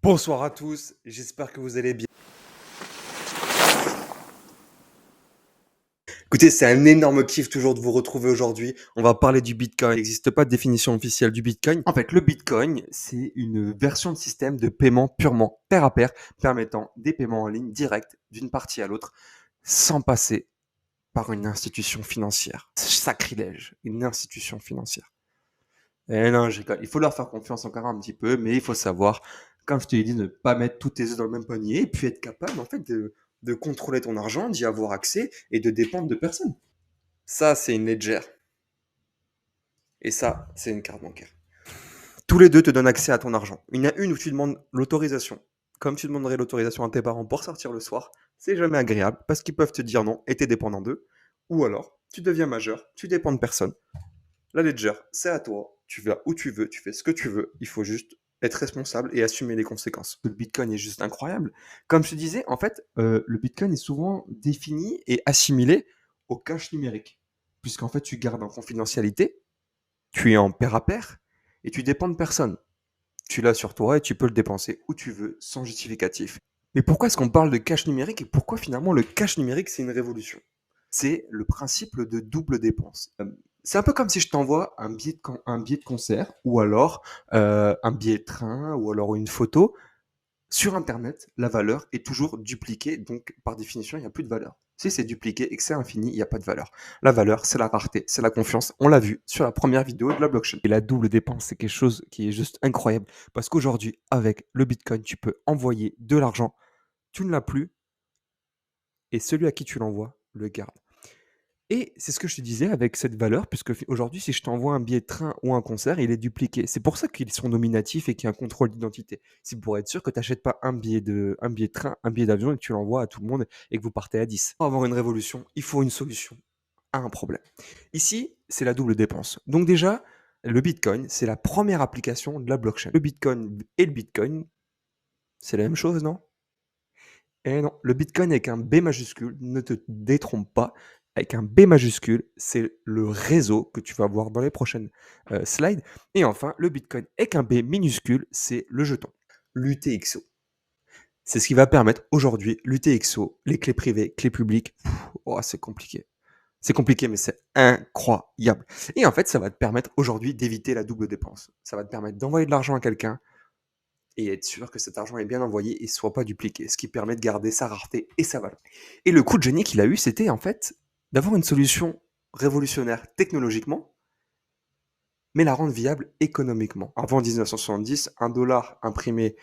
Bonsoir à tous, j'espère que vous allez bien. Écoutez, c'est un énorme kiff toujours de vous retrouver aujourd'hui. On va parler du Bitcoin. Il n'existe pas de définition officielle du Bitcoin. En fait, le Bitcoin, c'est une version de système de paiement purement pair à pair, permettant des paiements en ligne directs d'une partie à l'autre, sans passer par une institution financière. Sacrilège, une institution financière. Eh non, je rigole. Il faut leur faire confiance encore un petit peu, mais il faut savoir, comme je te l'ai dit, ne pas mettre tous tes œufs dans le même panier et puis être capable, en fait, de contrôler ton argent, d'y avoir accès et de dépendre de personne. Ça, c'est une ledger. Et ça, c'est une carte bancaire. Tous les deux te donnent accès à ton argent. Il y en a une où tu demandes l'autorisation. Comme tu demanderais l'autorisation à tes parents pour sortir le soir, c'est jamais agréable parce qu'ils peuvent te dire non et t'es dépendant d'eux. Ou alors, tu deviens majeur, tu dépends de personne. La ledger, c'est à toi. Tu vas où tu veux, tu fais ce que tu veux. Il faut juste être responsable et assumer les conséquences. Le Bitcoin est juste incroyable. Comme je te disais, en fait, le Bitcoin est souvent défini et assimilé au cash numérique. Puisqu'en fait, tu gardes en confidentialité, tu es en pair à pair et tu dépends de personne. Tu l'as sur toi et tu peux le dépenser où tu veux sans justificatif. Mais pourquoi est-ce qu'on parle de cash numérique et pourquoi finalement le cash numérique c'est une révolution? C'est le principe de double dépense. C'est un peu comme si je t'envoie un billet de concert ou alors un billet de train ou alors une photo. Sur Internet, la valeur est toujours dupliquée, donc par définition, il n'y a plus de valeur. Si c'est dupliqué et que c'est infini, il n'y a pas de valeur. La valeur, c'est la rareté, c'est la confiance. On l'a vu sur la première vidéo de la blockchain. Et la double dépense, c'est quelque chose qui est juste incroyable. Parce qu'aujourd'hui, avec le Bitcoin, tu peux envoyer de l'argent, tu ne l'as plus, et celui à qui tu l'envoies le garde. Et c'est ce que je te disais avec cette valeur, puisque aujourd'hui, si je t'envoie un billet de train ou un concert, il est dupliqué. C'est pour ça qu'ils sont nominatifs et qu'il y a un contrôle d'identité. C'est pour être sûr que tu n'achètes pas un billet de train, un billet d'avion et que tu l'envoies à tout le monde et que vous partez à 10. Pour avoir une révolution, il faut une solution à un problème. Ici, c'est la double dépense. Donc déjà, le Bitcoin, c'est la première application de la blockchain. Le Bitcoin et le Bitcoin, c'est la même chose, non? Eh non, le Bitcoin avec un B majuscule, ne te détrompe pas. Avec un B majuscule, c'est le réseau que tu vas voir dans les prochaines slides. Et enfin, le Bitcoin avec un B minuscule, c'est le jeton, l'UTXO. C'est ce qui va permettre aujourd'hui l'UTXO, les clés privées, clés publiques. Oh, c'est compliqué. C'est compliqué, mais c'est incroyable. Et en fait, ça va te permettre aujourd'hui d'éviter la double dépense. Ça va te permettre d'envoyer de l'argent à quelqu'un et être sûr que cet argent est bien envoyé et soit pas dupliqué, ce qui permet de garder sa rareté et sa valeur. Et le coup de génie qu'il a eu, c'était en fait d'avoir une solution révolutionnaire technologiquement, mais la rendre viable économiquement. Avant 1970, un dollar imprimé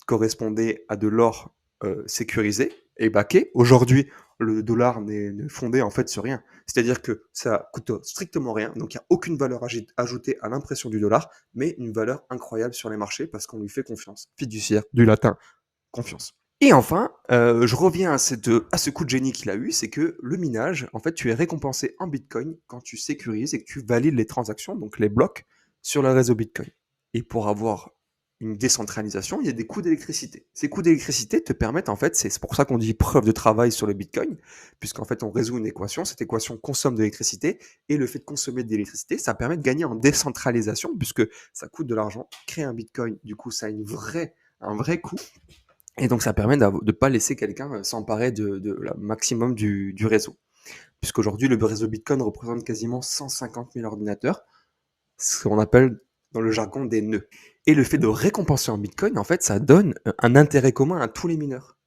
correspondait à de l'or sécurisé et baqué. Aujourd'hui, le dollar n'est fondé en fait sur rien. C'est-à-dire que ça coûte strictement rien, donc il n'y a aucune valeur ajoutée à l'impression du dollar, mais une valeur incroyable sur les marchés parce qu'on lui fait confiance. Fiduciaire, du latin, confiance. Et enfin, je reviens à ce coup de génie qu'il a eu, c'est que le minage, en fait, tu es récompensé en Bitcoin quand tu sécurises et que tu valides les transactions, donc les blocs, sur le réseau Bitcoin. Et pour avoir une décentralisation, il y a des coûts d'électricité. Ces coûts d'électricité te permettent, en fait, c'est pour ça qu'on dit preuve de travail sur le Bitcoin, puisqu'en fait, on résout une équation, cette équation consomme de l'électricité, et le fait de consommer de l'électricité, ça permet de gagner en décentralisation, puisque ça coûte de l'argent. Créer un Bitcoin, du coup, ça a un vrai coût. Et donc, ça permet de ne pas laisser quelqu'un s'emparer de la maximum du réseau. Puisqu'aujourd'hui, le réseau Bitcoin représente quasiment 150 000 ordinateurs, ce qu'on appelle dans le jargon des nœuds. Et le fait de récompenser en Bitcoin, en fait, ça donne un intérêt commun à tous les mineurs.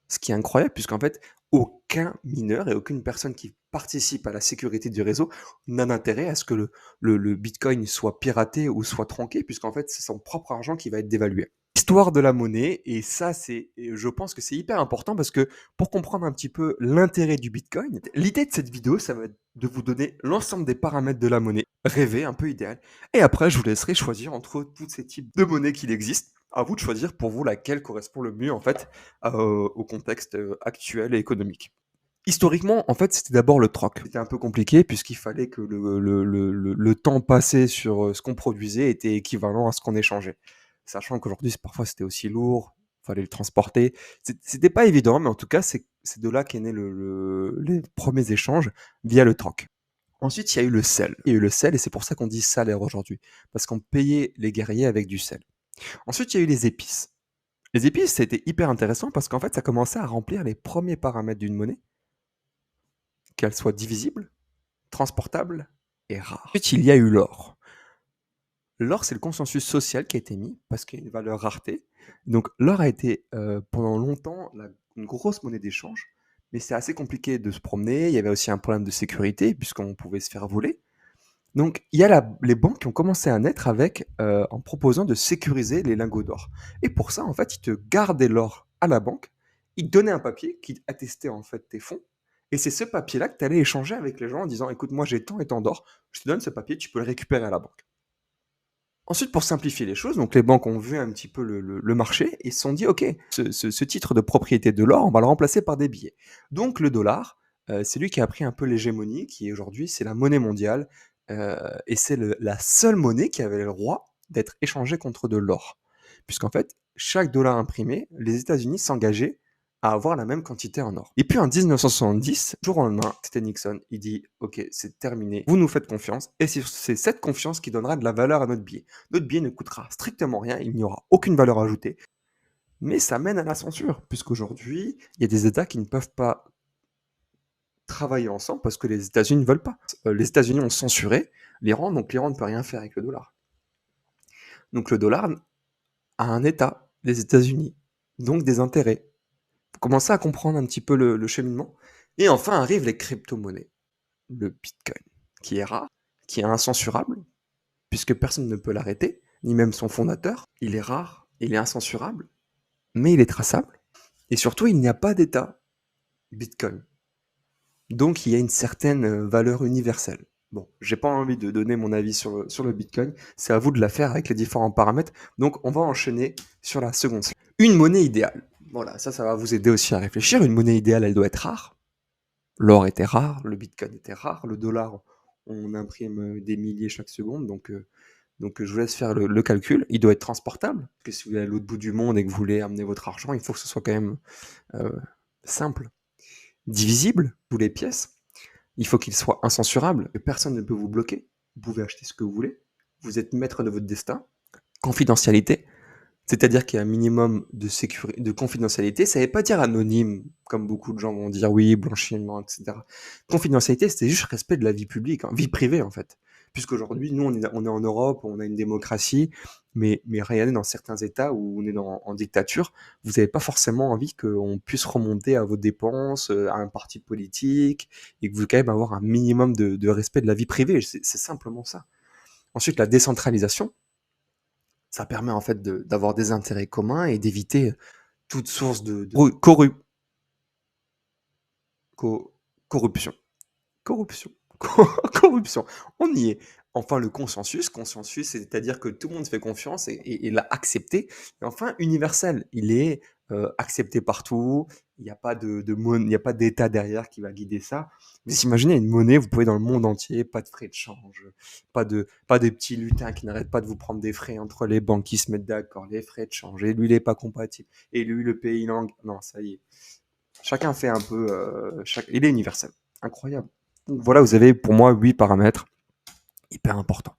Ce qui est incroyable, puisqu'en fait, aucun mineur et aucune personne qui participe à la sécurité du réseau n'a d'intérêt à ce que le Bitcoin soit piraté ou soit tronqué, puisqu'en fait, c'est son propre argent qui va être dévalué. Histoire de la monnaie, et ça, je pense que c'est hyper important parce que pour comprendre un petit peu l'intérêt du Bitcoin, l'idée de cette vidéo, ça va être de vous donner l'ensemble des paramètres de la monnaie, rêver, un peu idéal. Et après, je vous laisserai choisir entre tous ces types de monnaies qu'il existe. À vous de choisir pour vous laquelle correspond le mieux en fait au contexte actuel et économique. Historiquement, en fait, c'était d'abord le troc. C'était un peu compliqué puisqu'il fallait que le temps passé sur ce qu'on produisait était équivalent à ce qu'on échangeait. Sachant qu'aujourd'hui, parfois, c'était aussi lourd, fallait le transporter. C'était pas évident, mais en tout cas, c'est de là qu'est né les premiers échanges via le troc. Ensuite, il y a eu le sel. Il y a eu le sel, et c'est pour ça qu'on dit salaire aujourd'hui, parce qu'on payait les guerriers avec du sel. Ensuite, il y a eu les épices. Les épices, c'était hyper intéressant parce qu'en fait, ça commençait à remplir les premiers paramètres d'une monnaie, qu'elle soit divisible, transportable et rare. Ensuite, il y a eu l'or. L'or, c'est le consensus social qui a été mis parce qu'il y a une valeur rareté. Donc, l'or a été pendant longtemps une grosse monnaie d'échange, mais c'est assez compliqué de se promener. Il y avait aussi un problème de sécurité puisqu'on pouvait se faire voler. Donc, il y a les banques qui ont commencé à naître en proposant de sécuriser les lingots d'or. Et pour ça, en fait, ils te gardaient l'or à la banque, ils te donnaient un papier qui attestait en fait tes fonds, et c'est ce papier-là que tu allais échanger avec les gens en disant, écoute, moi j'ai tant et tant d'or, je te donne ce papier, tu peux le récupérer à la banque. Ensuite, pour simplifier les choses, donc les banques ont vu un petit peu le marché et se sont dit, OK, ce titre de propriété de l'or, on va le remplacer par des billets. Donc le dollar, c'est lui qui a pris un peu l'hégémonie, qui aujourd'hui, c'est la monnaie mondiale, et c'est la seule monnaie qui avait le droit d'être échangée contre de l'or. Puisqu'en fait, chaque dollar imprimé, les États-Unis s'engageaient à avoir la même quantité en or. Et puis en 1970, jour au lendemain, c'était Nixon, il dit OK, c'est terminé, vous nous faites confiance, et c'est cette confiance qui donnera de la valeur à notre billet. Notre billet ne coûtera strictement rien, il n'y aura aucune valeur ajoutée, mais ça mène à la censure, puisqu'aujourd'hui, il y a des États qui ne peuvent pas travailler ensemble parce que les États-Unis ne veulent pas. Les États-Unis ont censuré l'Iran, donc l'Iran ne peut rien faire avec le dollar. Donc le dollar a un État, les États-Unis, donc des intérêts. Vous commencez à comprendre un petit peu le cheminement. Et enfin arrivent les crypto-monnaies. Le Bitcoin, qui est rare, qui est incensurable, puisque personne ne peut l'arrêter, ni même son fondateur. Il est rare, il est incensurable, mais il est traçable. Et surtout, il n'y a pas d'État Bitcoin. Donc, il y a une certaine valeur universelle. Bon, j'ai pas envie de donner mon avis sur le Bitcoin, c'est à vous de la faire avec les différents paramètres. Donc, on va enchaîner sur la seconde slide. Une monnaie idéale. Voilà, ça va vous aider aussi à réfléchir. Une monnaie idéale, elle doit être rare. L'or était rare, le Bitcoin était rare, le dollar, on imprime des milliers chaque seconde, donc je vous laisse faire le calcul. Il doit être transportable, parce que si vous allez à l'autre bout du monde et que vous voulez amener votre argent, il faut que ce soit quand même simple. Divisible, tous les pièces. Il faut qu'il soit incensurable, que personne ne peut vous bloquer. Vous pouvez acheter ce que vous voulez. Vous êtes maître de votre destin. Confidentialité, c'est-à-dire qu'il y a un minimum de sécurité, de confidentialité. Ça ne veut pas dire anonyme, comme beaucoup de gens vont dire oui, blanchiment, etc. Confidentialité, c'est juste respect de la vie publique, vie privée en fait. Puisqu'aujourd'hui, nous, on est en Europe, on a une démocratie, mais regardez dans certains États où on est en dictature, vous n'avez pas forcément envie qu'on puisse remonter à vos dépenses, à un parti politique, et que vous quand même avoir un minimum de respect de la vie privée. C'est simplement ça. Ensuite, la décentralisation, ça permet en fait d'avoir des intérêts communs et d'éviter toute source de corruption. Corruption. Corruption. On y est. Enfin, le consensus, c'est-à-dire que tout le monde fait confiance et l'a accepté. Et enfin, universel. Il est accepté partout. Il n'y a pas il n'y a pas d'État derrière qui va guider ça. Vous imaginez une monnaie, vous pouvez dans le monde entier, pas de frais de change, pas des petits lutins qui n'arrêtent pas de vous prendre des frais entre les banques qui se mettent d'accord, les frais de change, et lui, il n'est pas compatible, et lui, le pays langue. Non, ça y est. Chacun fait un peu. Il est universel. Incroyable. Donc voilà, vous avez pour moi 8 paramètres hyper importants.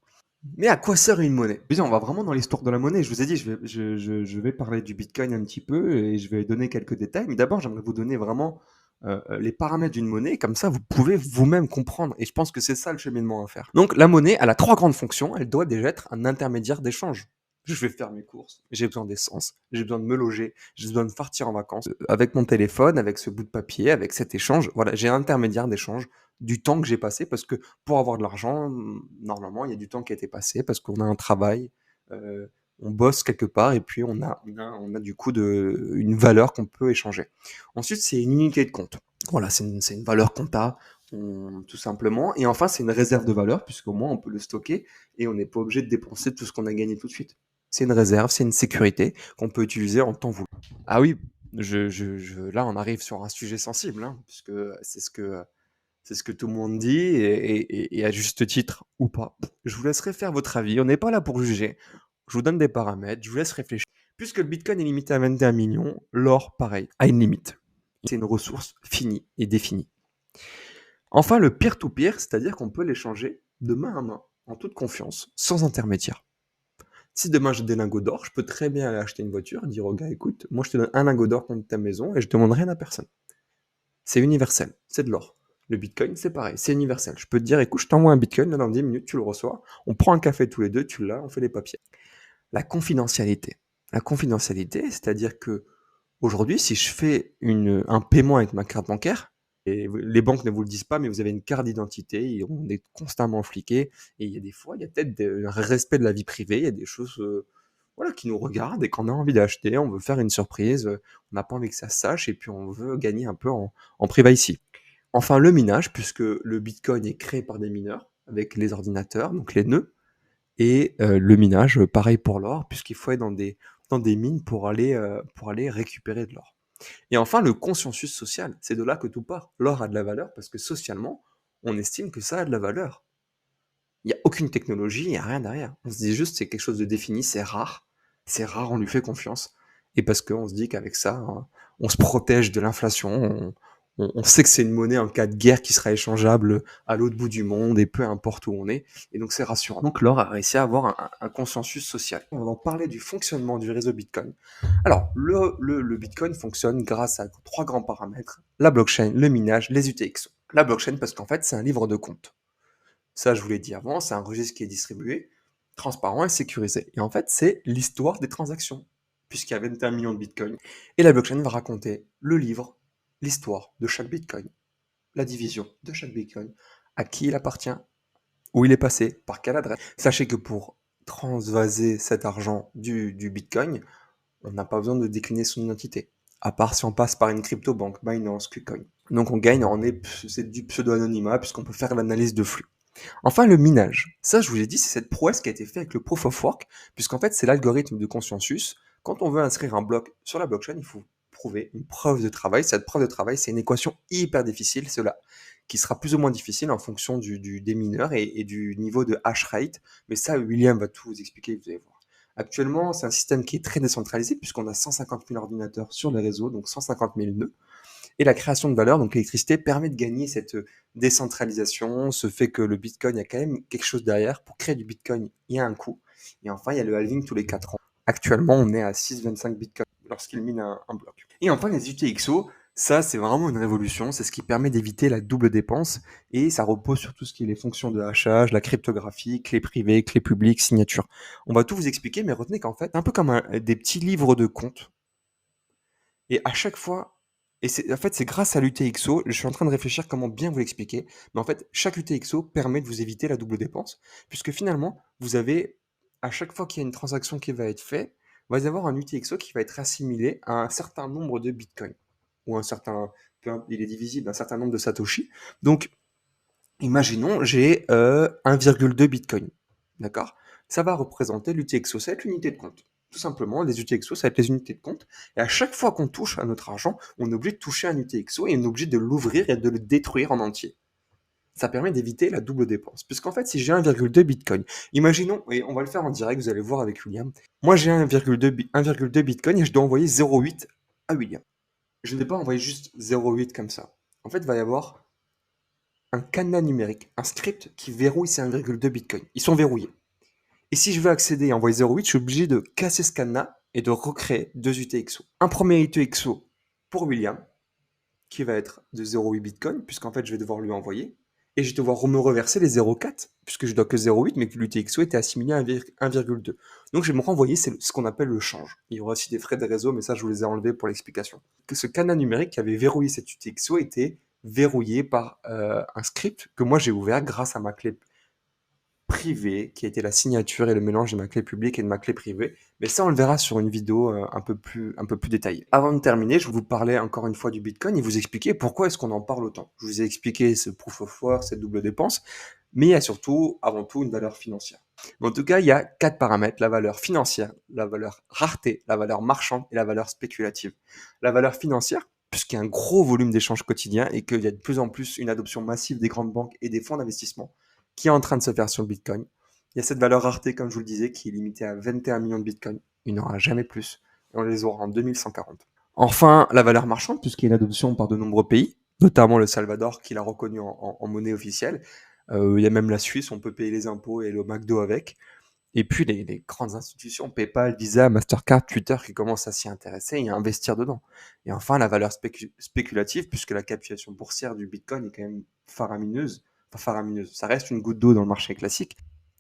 Mais à quoi sert une monnaie? On va vraiment dans l'histoire de la monnaie. Je vous ai dit, je vais parler du Bitcoin un petit peu et je vais donner quelques détails. Mais d'abord, j'aimerais vous donner vraiment les paramètres d'une monnaie. Comme ça, vous pouvez vous-même comprendre. Et je pense que c'est ça le cheminement à faire. Donc, la monnaie, elle a 3 grandes fonctions. Elle doit déjà être un intermédiaire d'échange. Je vais faire mes courses, j'ai besoin d'essence, j'ai besoin de me loger, j'ai besoin de partir en vacances. Avec mon téléphone, avec ce bout de papier, avec cet échange, voilà, j'ai un intermédiaire d'échange du temps que j'ai passé parce que pour avoir de l'argent, normalement, il y a du temps qui a été passé parce qu'on a un travail, on bosse quelque part et puis on a du coup une valeur qu'on peut échanger. Ensuite, c'est une unité de compte. Voilà, c'est une valeur compta, tout simplement. Et enfin, c'est une réserve de valeur puisqu'au moins on peut le stocker et on n'est pas obligé de dépenser tout ce qu'on a gagné tout de suite. C'est une réserve, c'est une sécurité qu'on peut utiliser en temps voulu. Ah oui, là on arrive sur un sujet sensible, hein, puisque c'est ce que tout le monde dit, et à juste titre ou pas. Je vous laisserai faire votre avis, on n'est pas là pour juger. Je vous donne des paramètres, je vous laisse réfléchir. Puisque le Bitcoin est limité à 21 millions, l'or, pareil, a une limite. C'est une ressource finie et définie. Enfin, le peer-to-peer, c'est-à-dire qu'on peut l'échanger de main à main, en toute confiance, sans intermédiaire. Si demain j'ai des lingots d'or, je peux très bien aller acheter une voiture, dire au gars: «Écoute, moi je te donne un lingot d'or contre ta maison et je demande rien à personne». C'est universel, c'est de l'or. Le bitcoin, c'est pareil, c'est universel. Je peux te dire: «Écoute, je t'envoie un bitcoin, là dans 10 minutes, tu le reçois, on prend un café tous les 2, tu l'as, on fait les papiers». La confidentialité. La confidentialité, c'est-à-dire qu'aujourd'hui, si je fais un paiement avec ma carte bancaire, les banques ne vous le disent pas, mais vous avez une carte d'identité et on est constamment fliqué. Et il y a des fois, il y a peut-être un respect de la vie privée, il y a des choses voilà, qui nous regardent et qu'on a envie d'acheter, on veut faire une surprise, on n'a pas envie que ça se sache et puis on veut gagner un peu en privacy. Enfin, le minage, puisque le bitcoin est créé par des mineurs avec les ordinateurs, donc les nœuds, et le minage, pareil pour l'or, puisqu'il faut être dans des mines pour aller récupérer de l'or. Et enfin, le consensus social, c'est de là que tout part. L'or a de la valeur parce que socialement, on estime que ça a de la valeur. Il n'y a aucune technologie, il n'y a rien derrière. On se dit juste c'est quelque chose de défini, c'est rare, on lui fait confiance. Et parce qu'on se dit qu'avec ça, hein, on se protège de l'inflation, on sait que c'est une monnaie en cas de guerre qui sera échangeable à l'autre bout du monde et peu importe où on est. Et donc c'est rassurant. Donc l'or a réussi à avoir un consensus social. On va en parler du fonctionnement du réseau Bitcoin. Alors le Bitcoin fonctionne grâce à trois grands paramètres: la blockchain, le minage, les UTXO. La blockchain parce qu'en fait c'est un livre de compte. Ça, je vous l'ai dit avant, c'est un registre qui est distribué, transparent et sécurisé. Et en fait, c'est l'histoire des transactions, puisqu'il y a 21 millions de bitcoins. Et la blockchain va raconter le livre, l'histoire de chaque bitcoin, la division de chaque bitcoin, à qui il appartient, où il est passé, par quelle adresse. Sachez que pour transvaser cet argent du bitcoin, on n'a pas besoin de décliner son identité, à part si on passe par une crypto-banque, Binance, KuCoin. Donc on gagne, c'est du pseudo-anonymat, puisqu'on peut faire l'analyse de flux. Enfin, le minage. Ça, je vous l'ai dit, c'est cette prouesse qui a été faite avec le proof of work, puisqu'en fait, c'est l'algorithme de consensus. Quand on veut inscrire un bloc sur la blockchain, il faut prouver une preuve de travail. Cette preuve de travail, c'est une équation hyper difficile, cela, qui sera plus ou moins difficile en fonction des mineurs et du niveau de hash rate. Mais ça, William va tout vous expliquer, vous allez voir. Actuellement, c'est un système qui est très décentralisé, puisqu'on a 150 000 ordinateurs sur les réseaux, donc 150 000 nœuds. Et la création de valeur, donc l'électricité, permet de gagner cette décentralisation, ce fait que le Bitcoin, il y a quand même quelque chose derrière. Pour créer du Bitcoin, il y a un coût. Et enfin, il y a le halving tous les 4 ans. Actuellement, on est à 6,25 Bitcoin lorsqu'il mine un bloc. Et enfin, les UTXO, ça, c'est vraiment une révolution. C'est ce qui permet d'éviter la double dépense. Et ça repose sur tout ce qui est les fonctions de hachage, la cryptographie, clés privées, clés publiques, signatures. On va tout vous expliquer, mais retenez qu'en fait, un peu comme des petits livres de comptes, et à chaque fois, en fait, c'est grâce à l'UTXO, je suis en train de réfléchir comment bien vous l'expliquer, mais en fait, chaque UTXO permet de vous éviter la double dépense, puisque finalement, vous avez, à chaque fois qu'il y a une transaction qui va être faite, il va y avoir un UTXO qui va être assimilé à un certain nombre de bitcoins, ou un certain, il est divisible d'un certain nombre de satoshi. Donc, imaginons, j'ai 1,2 bitcoin, d'accord? Ça va représenter l'UTXO, ça va être l'unité de compte. Tout simplement, les UTXO, ça va être les unités de compte. Et à chaque fois qu'on touche à notre argent, on est obligé de toucher un UTXO et on est obligé de l'ouvrir et de le détruire en entier. Ça permet d'éviter la double dépense. Puisqu'en fait, si j'ai 1,2 bitcoin, imaginons, et on va le faire en direct, vous allez voir avec William. Moi, j'ai 1,2 bitcoin et je dois envoyer 0,8 à William. Je ne vais pas envoyer juste 0,8 comme ça. En fait, il va y avoir un cadenas numérique, un script qui verrouille ces 1,2 bitcoin. Ils sont verrouillés. Et si je veux accéder et envoyer 0,8, je suis obligé de casser ce cadenas et de recréer deux UTXO. Un premier UTXO pour William, qui va être de 0,8 bitcoin, puisqu'en fait, je vais devoir lui envoyer. Et je vais devoir me reverser les 0,4, puisque je dois que 0,8, mais que l'UTXO était assimilé à 1,2. Donc, je vais me renvoyer ce qu'on appelle le change. Il y aura aussi des frais de réseau, mais ça, je vous les ai enlevés pour l'explication. Que ce cadenas numérique qui avait verrouillé cet UTXO était verrouillé par un script que moi j'ai ouvert grâce à ma clé privée, qui a été la signature et le mélange de ma clé publique et de ma clé privée. Mais ça, on le verra sur une vidéo un peu plus détaillée. Avant de terminer, je vais vous parler encore une fois du Bitcoin et vous expliquer pourquoi est-ce qu'on en parle autant. Je vous ai expliqué ce proof of work, cette double dépense, mais il y a surtout, avant tout, une valeur financière. Mais en tout cas, il y a 4 paramètres: la valeur financière, la valeur rareté, la valeur marchande et la valeur spéculative. La valeur financière, puisqu'il y a un gros volume d'échanges quotidiens et qu'il y a de plus en plus une adoption massive des grandes banques et des fonds d'investissement qui est en train de se faire sur le Bitcoin. Il y a cette valeur rareté, comme je vous le disais, qui est limitée à 21 millions de Bitcoin. Il n'y en aura jamais plus. Et on les aura en 2140. Enfin, la valeur marchande, puisqu'il y a une adoption par de nombreux pays, notamment le Salvador, qui l'a reconnu en monnaie officielle. Il y a même la Suisse, on peut payer les impôts et le McDo avec. Et puis les grandes institutions, PayPal, Visa, Mastercard, Twitter, qui commencent à s'y intéresser et à investir dedans. Et enfin, la valeur spéculative, puisque la capitalisation boursière du Bitcoin est quand même faramineuse. Enfin, faramineuse, ça reste une goutte d'eau dans le marché classique.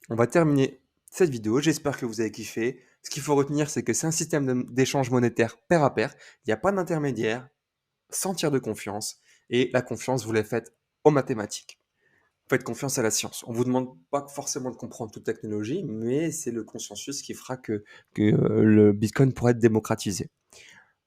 On va terminer cette vidéo. J'espère que vous avez kiffé. Ce qu'il faut retenir, c'est que c'est un système d'échange monétaire pair à pair. Il n'y a pas d'intermédiaire, sans tiers de confiance. Et la confiance, vous la faites aux mathématiques. Faites confiance à la science. On vous demande pas forcément de comprendre toute technologie, mais c'est le consensus qui fera que le Bitcoin pourrait être démocratisé.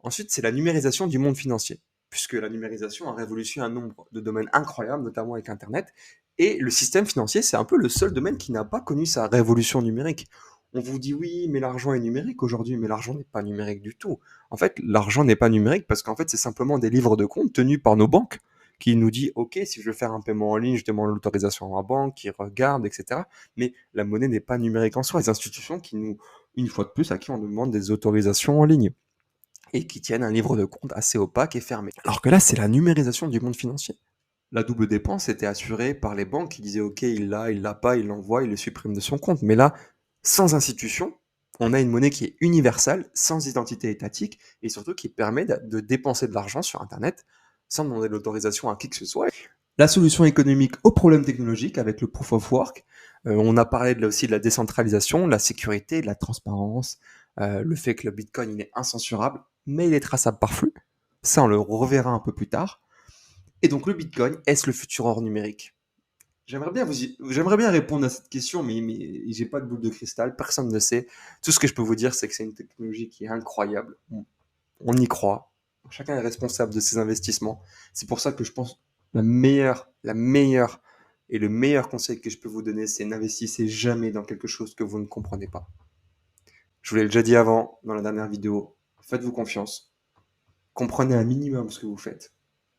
Ensuite, c'est la numérisation du monde financier, puisque la numérisation a révolutionné un nombre de domaines incroyables, notamment avec Internet. Et le système financier, c'est un peu le seul domaine qui n'a pas connu sa révolution numérique. On vous dit oui, mais l'argent est numérique aujourd'hui, mais l'argent n'est pas numérique du tout. En fait, l'argent n'est pas numérique parce qu'en fait, c'est simplement des livres de compte tenus par nos banques qui nous dit, OK, si je veux faire un paiement en ligne, je demande l'autorisation à ma banque, qui regarde, etc. Mais la monnaie n'est pas numérique en soi. Les institutions qui nous, une fois de plus, à qui on demande des autorisations en ligne et qui tiennent un livre de compte assez opaque et fermé. Alors que là, c'est la numérisation du monde financier. La double dépense était assurée par les banques qui disaient OK, il l'a pas, il l'envoie, il le supprime de son compte. Mais là, sans institution, on a une monnaie qui est universelle, sans identité étatique et surtout qui permet de dépenser de l'argent sur Internet sans demander l'autorisation à qui que ce soit. La solution économique au problème technologique avec le proof of work. On a parlé aussi de la décentralisation, de la sécurité, de la transparence, le fait que le Bitcoin il est incensurable, mais il est traçable par flux. Ça, on le reverra un peu plus tard. Et donc le Bitcoin, est-ce le futur or numérique? J'aimerais bien répondre à cette question, mais j'ai pas de boule de cristal, personne ne sait. Tout ce que je peux vous dire, c'est que c'est une technologie qui est incroyable. On y croit. Chacun est responsable de ses investissements. C'est pour ça que je pense la meilleure et le meilleur conseil que je peux vous donner, c'est n'investissez jamais dans quelque chose que vous ne comprenez pas. Je vous l'ai déjà dit avant, dans la dernière vidéo, faites-vous confiance. Comprenez un minimum ce que vous faites.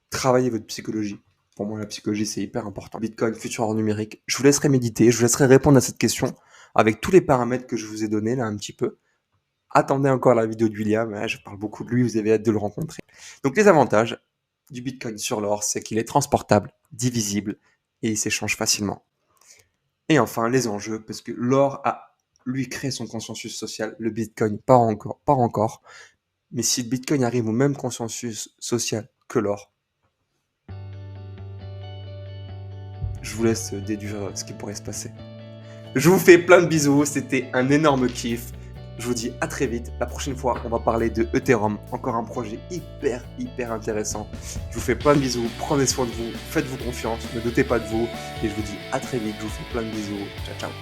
Travaillez votre psychologie. Pour moi, la psychologie, c'est hyper important. Bitcoin, futur or numérique. Je vous laisserai méditer, je vous laisserai répondre à cette question avec tous les paramètres que je vous ai donnés là un petit peu. Attendez encore la vidéo de William, je parle beaucoup de lui, vous avez hâte de le rencontrer. Donc les avantages du Bitcoin sur l'or, c'est qu'il est transportable, divisible et il s'échange facilement. Et enfin, les enjeux, parce que l'or a, lui, créé son consensus social, le Bitcoin pas encore. Mais si le Bitcoin arrive au même consensus social que l'or, je vous laisse déduire ce qui pourrait se passer. Je vous fais plein de bisous, c'était un énorme kiff. Je vous dis à très vite. La prochaine fois, on va parler de Ethereum, encore un projet hyper intéressant. Je vous fais plein de bisous, prenez soin de vous, faites-vous confiance, ne doutez pas de vous. Et je vous dis à très vite, je vous fais plein de bisous. Ciao, ciao.